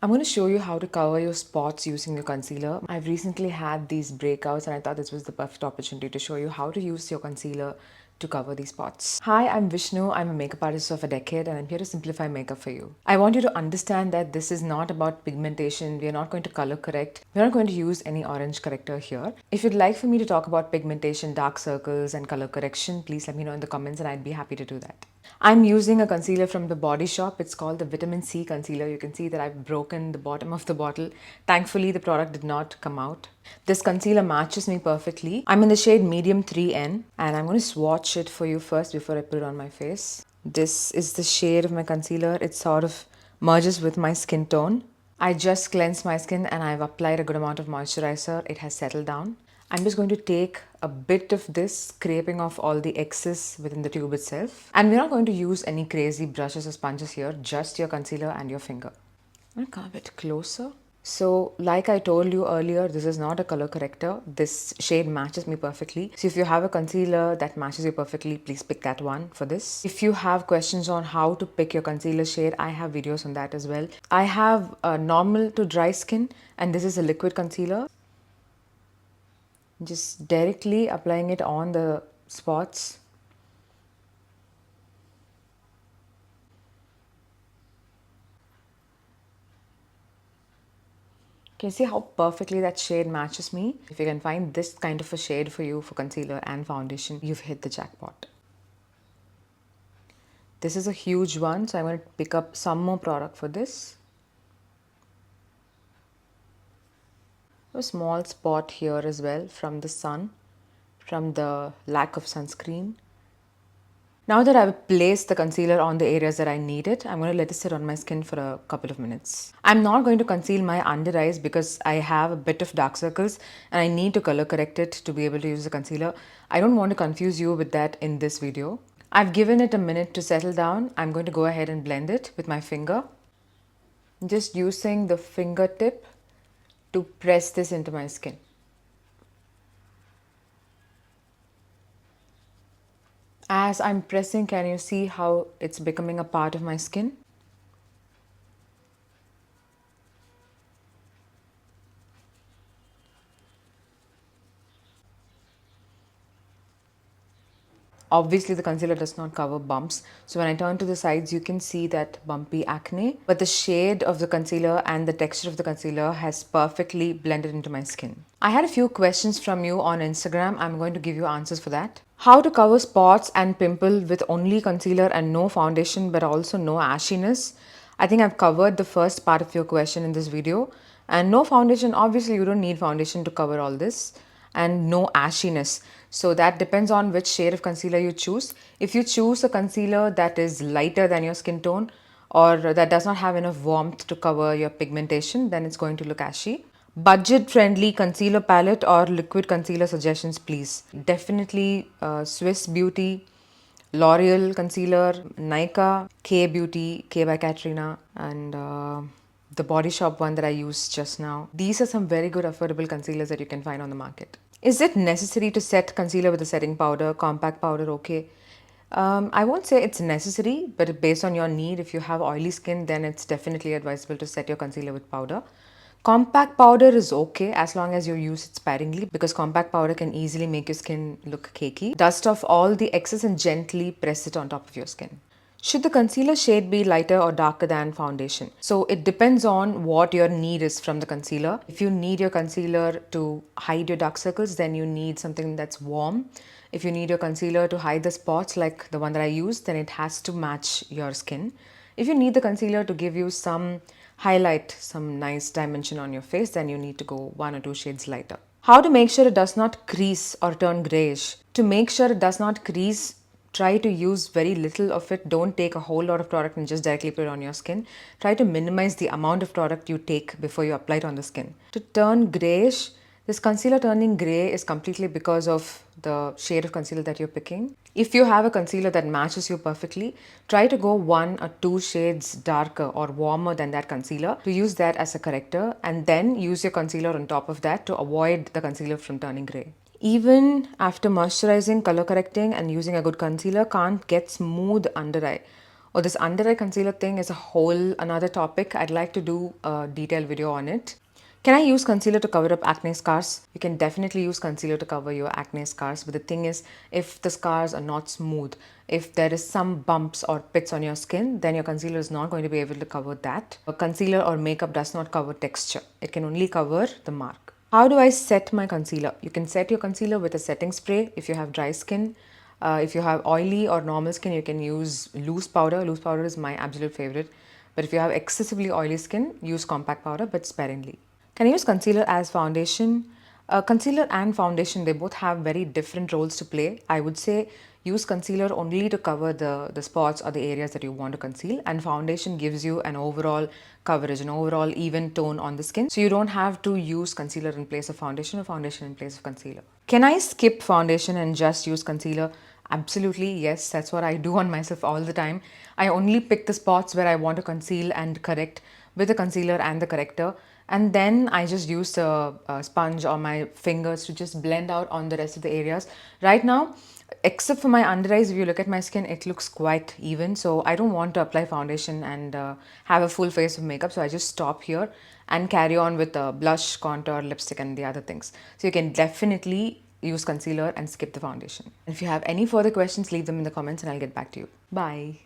I'm going to show you how to cover your spots using your concealer. I've recently had these breakouts and I thought this was the perfect opportunity to show you how to use your concealer to cover these spots. Hi, I'm Vishnu. I'm a makeup artist of a decade and I'm here to simplify makeup for you. I want you to understand that this is not about pigmentation. We are not going to color correct. We're not going to use any orange corrector here. If you'd like for me to talk about pigmentation, dark circles and color correction, please let me know in the comments and I'd be happy to do that. I'm using a concealer from the Body Shop. It's called the Vitamin C concealer. You can see that I've broken the bottom of the bottle. Thankfully, the product did not come out. This concealer matches me perfectly. I'm in the shade Medium 3N and I'm going to swatch it for you first before I put it on my face. This is the shade of my concealer. It sort of merges with my skin tone. I just cleansed my skin and I've applied a good amount of moisturizer. It has settled down. I'm just going to take a bit of this, scraping off all the excess within the tube itself. And we're not going to use any crazy brushes or sponges here, just your concealer and your finger. I'm going to come a bit closer. So like I told you earlier, this is not a color corrector. This shade matches me perfectly. So if you have a concealer that matches you perfectly, please pick that one for this. If you have questions on how to pick your concealer shade, I have videos on that as well. I have a normal to dry skin and this is a liquid concealer. Just directly applying it on the spots. Can you see how perfectly that shade matches me? If you can find this kind of a shade for you for concealer and foundation, you've hit the jackpot. This is a huge one, so I'm going to pick up some more product for this. A small spot here as well from the sun, from the lack of sunscreen. Now that I've placed the concealer on the areas that I need it, I'm going to let it sit on my skin for a couple of minutes. I'm not going to conceal my under eyes because I have a bit of dark circles and I need to color correct it to be able to use the concealer. I don't want to confuse you with that in this video. I've given it a minute to settle down. I'm going to go ahead and blend it with my finger. Just using the fingertip to press this into my skin. As I'm pressing, can you see how it's becoming a part of my skin? Obviously, the concealer does not cover bumps. So when I turn to the sides, you can see that bumpy acne. But the shade of the concealer and the texture of the concealer has perfectly blended into my skin. I had a few questions from you on Instagram. I'm going to give you answers for that. How to cover spots and pimple with only concealer and no foundation but also no ashiness. I think I've covered the first part of your question in this video. And no foundation, obviously you don't need foundation to cover all this. And no ashiness. So that depends on which shade of concealer you choose. If you choose a concealer that is lighter than your skin tone or that does not have enough warmth to cover your pigmentation, then it's going to look ashy. Budget friendly concealer palette or liquid concealer suggestions, please. Definitely Swiss Beauty, L'Oreal concealer, Nykaa, K Beauty, K by Katrina, and the Body Shop one that I used just now. These are some very good affordable concealers that you can find on the market. Is it necessary to set concealer with a setting powder, compact powder, okay? I won't say it's necessary, but based on your need, if you have oily skin, then it's definitely advisable to set your concealer with powder. Compact powder is okay as long as you use it sparingly because compact powder can easily make your skin look cakey. Dust off all the excess and gently press it on top of your skin. Should the concealer shade be lighter or darker than foundation? So it depends on what your need is from the concealer. If you need your concealer to hide your dark circles, then you need something that's warm. If you need your concealer to hide the spots like the one that I used, then it has to match your skin. If you need the concealer to give you some highlight, some nice dimension on your face, then you need to go 1 or 2 shades lighter. How to make sure it does not crease or turn grayish? To make sure it does not crease, try to use very little of it. Don't take a whole lot of product and just directly put it on your skin. Try to minimize the amount of product you take before you apply it on the skin. To turn grayish, this concealer turning grey is completely because of the shade of concealer that you're picking. If you have a concealer that matches you perfectly, try to go 1 or 2 shades darker or warmer than that concealer to use that as a corrector and then use your concealer on top of that to avoid the concealer from turning grey. Even after moisturizing, color correcting and using a good concealer, can't get smooth under eye. Oh, this under eye concealer thing is a whole another topic. I'd like to do a detailed video on it. Can I use concealer to cover up acne scars? You can definitely use concealer to cover your acne scars, but the thing is, if the scars are not smooth, if there is some bumps or pits on your skin, then your concealer is not going to be able to cover that. A concealer or makeup does not cover texture. It can only cover the mark. How do I set my concealer? You can set your concealer with a setting spray if you have dry skin. If you have oily or normal skin, you can use loose powder. Loose powder is my absolute favorite. But if you have excessively oily skin, use compact powder, but sparingly. Can I use concealer as foundation? Concealer and foundation, they both have very different roles to play. I would say use concealer only to cover the spots or the areas that you want to conceal, and foundation gives you an overall coverage, an overall even tone on the skin. So you don't have to use concealer in place of foundation or foundation in place of concealer. Can I skip foundation and just use concealer? Absolutely, yes. That's what I do on myself all the time. I only pick the spots where I want to conceal and correct with the concealer and the corrector. And then I just use a sponge or my fingers to just blend out on the rest of the areas. Right now, except for my under eyes, if you look at my skin, it looks quite even. So I don't want to apply foundation and have a full face of makeup. So I just stop here and carry on with blush, contour, lipstick, and the other things. So you can definitely use concealer and skip the foundation. If you have any further questions, leave them in the comments and I'll get back to you. Bye.